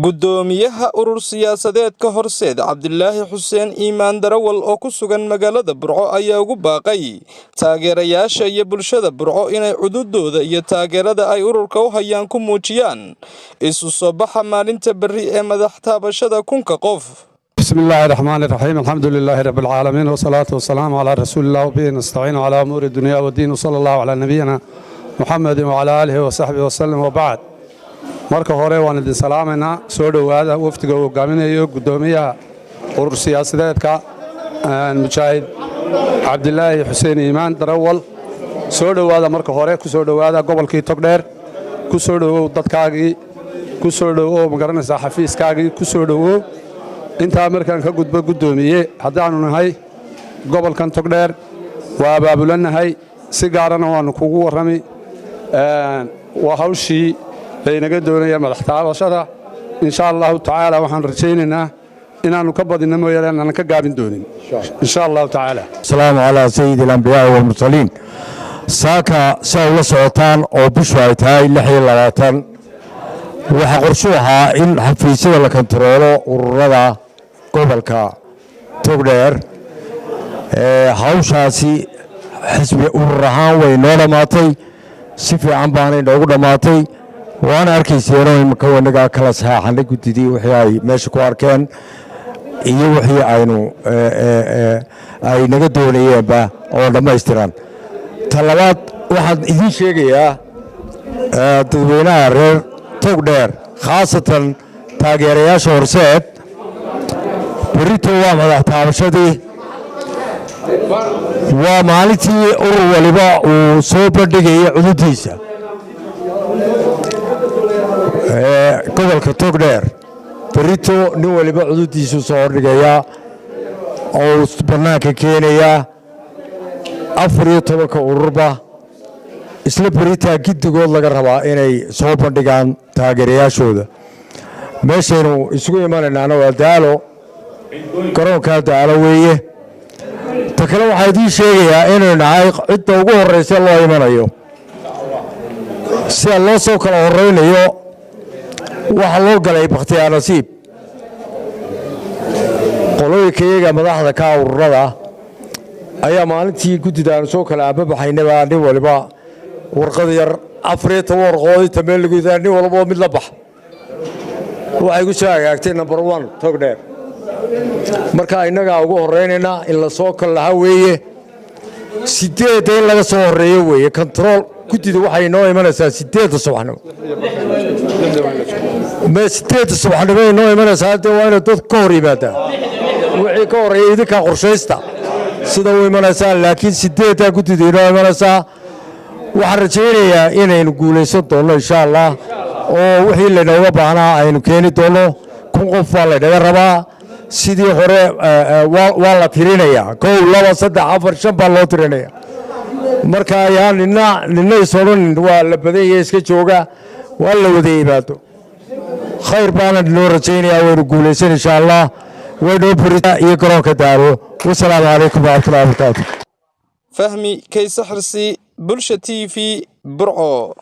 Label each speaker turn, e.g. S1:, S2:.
S1: gudoomiyaha urur siyaasadeedka horseed Cabdilaahi Xuseen Iimaan Darawal oo ku sugan magaalada Burco ayaa ugu baaqay taageerayaasha iyo bulshada Burco inay cududooda iyo taageerada ay ururka u hayaan ku muujiyaan isu soo baxa maalinta bari ee madaxtaabashada kunka qof.
S2: Bismillahir Rahmanir Rahim. Alhamdulillahi Rabbil Alamin wa salatu wa salamu ala Rasulillah wa bihi nasta'inu ala umuri dunya wa din. Sallallahu ala nabiyyina Muhammadin wa ala alihi wa sahbihi wa sallam wa ba'd. marka hore waan idin salaamayna soo dhawaada waftiga uu hogaaminayo gudoomiyaha urur siyaasadeedka Mujaahid Cabdilaahi Xuseen Iimaan Darawal soo dhawaada marka hore ku soo dhawaada gobolkii Togdheer ku soo dhawow dadkaagii ku soo dhawow magaranaysa xafiiskaagii ku soo dhawow inta markaan ka gudbo gudoomiye hadaanu nahay gobolkan Togdheer waa baabulanahay si gaarana waan kugu warami waa hawshii baynaga doonaya madaxtaabashada insha Allah ta'ala waxaan rajaynaynaa inaanu ka badino mooyaan aan ka gaabin doonin insha Allah ta'ala.
S3: Salaamu ala sayyidil anbiyaa wal mursaliin. saaka sawla socotaan oo bishu ay tahay 26 waxa qorsho ahaa in xafiisyada la kontaroolo ururada gobolka Togdheer hawshaasi xisbi urur ahaan way noo dhamaatay si fiican baanay noogu dhamaatay وانا اركيسينو imka wanaga kala saxanay gudidii wixii ay meesha ku arkeen iyo wixii aynu ay naga doonayeenba oo dhameystiran talabaad waxaan idin sheegayaa dadweynaha reer Togdheer khaasatan taageerayaasha horseed berito waa madaxtaabashadii waa maalintii urur waliba uu soo bandhigay cudurdiisa gobolka Togdheer berito nin waliba cudurdiisu soo dhigaya oo banaanka keenaya 14 ururba isla berita gidigood laga rabaa inay soo bandhigaan taageerayaashooda meeshaynu isugu imaanaynaa waa daalo garoonka daalo weeye ta kale waxaa idin sheegayaa inuu nahay cidda ugu horeysa loo imanayo si loo soo kala horeynayo waxa loo galay bakhtiyaar nasiib qolooyinka madaxda ka ururada ayaa maalintii gudidaan soo kala ababaxaynaba nin waliba warqad yar 14 warqood tameel lagu yidaan nin walba mid la bax waxay ku soo hagaagtay number 1 Togdheer marka inaga ugu horeynayna in la soo kala weeye sideed in laga soo horeeyo weeye control gudida waxay noo imanaysaa 8 subaxnimo ما ستة صباح نبي نوع من الساعات وانا تذكر يبدا وعيكور يدك قرشيستا سدوا من الساعة لكن ستة تأكل دينا من الساعة وحرجيني إن نقول سنتون إن شاء الله وحي لنا وبعنا أي نكيني تولو كم قفال ده ربا سيدي خورة والله ترينيا كل لا وصدق عفر شنب الله ترينيا مركا يعني لنا يصورون ولا بدي يسكت جوجا ولا بدي يباتو خير بانا نور رجيني أو رجوليسين إن شاء الله ودو بريتا يقرأ كدارو والسلام عليكم ورحمة الله وبركاته.
S1: فهمي كي سحرسي بلشتي في برعو.